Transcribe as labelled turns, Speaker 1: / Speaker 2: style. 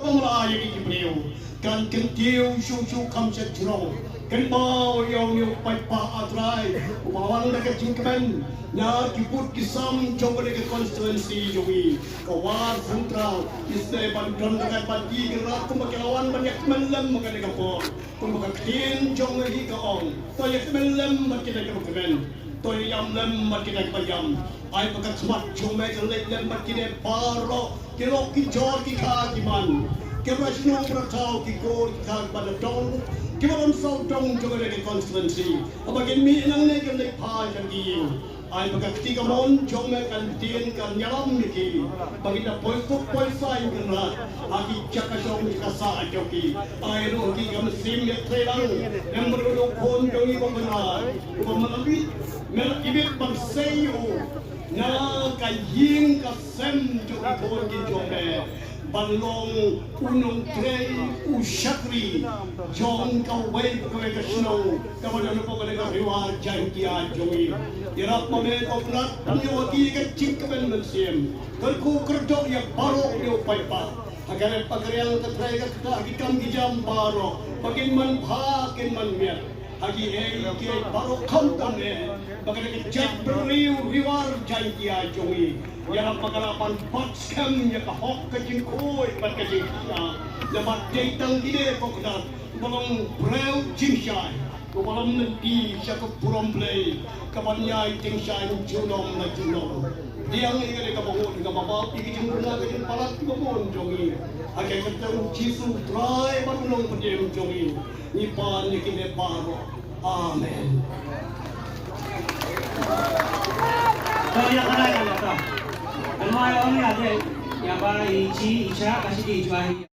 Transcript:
Speaker 1: Ay cái beliau kan kentiu su kam setro kan mau yang pai pa atrai bawang dekat cingkemen nya kiput kisam jong dekat constituency jogi kawar sentral isne bandron dekat pagi gerak kumakawan banyak melam makan dekat po kumakin jong lagi ka ong to yak melam makan dekat kemen to yam lem makan dekat payam ai pakat smat jong me kelek lem makan dekat paro kilo kijor ki kakiman kira sino beratau kiko kag pada dong kira on so dong juga dari constituency abagin mi nang ne kan lek pa kan di ai pakat tiga mon jong me kan tien kan nyalam niki bagi da poi sai kan ra aki chaka jong ka sa ajoki ai ro ki kam sim ye trelang yang berdo kon dong i benar melalui mel ibit bang sayo na kaying ka sem jong kon ki jong me balong unong trei usyakri jong kawai kawai kasno kawan po ka daga riwa jankia jongi irap mame ko plat niyo ki ka chingkaben mensiem kalku kerdo ya baro yo paipa agar pagariang ka trei ka ta gikam gijam baro bagin man bha kin man miat hagi ki baro khantan ne bagin ka chat riu riwar jankia jongi yang pagalapan patskam ya kahok kajing koi pat kajing sa dapat datang ide kokdat balong breu jingshai ko balong nanti siya ko promplay kabanyay jingshai junom na junom diang ingale ka bangon ka baba ikijing na kajing palat ko bon jongi agay katang jisu try balong padem jongi ni pan ni kine baro amen
Speaker 2: Kaya kana ta. Ano ayaw niya, ya ba, ichi, icha, kasi di icha.